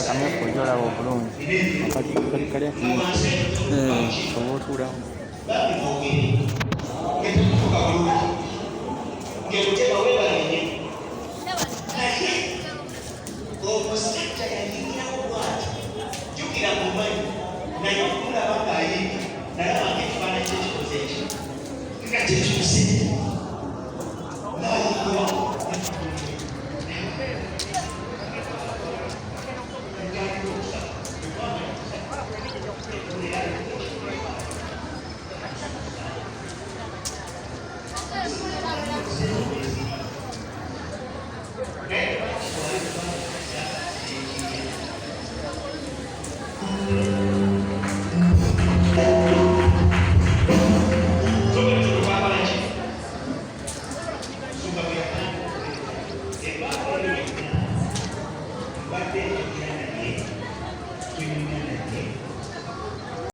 kamwe kujolaba obulungi akakali oba otuulawo omusajja yayingirawo bwati jjukira mumanyi naye okulaba ng'ayinga nalaba ng'ekifaananyi kyekikoze ekyo nga kyekyuse n'ayingirawo But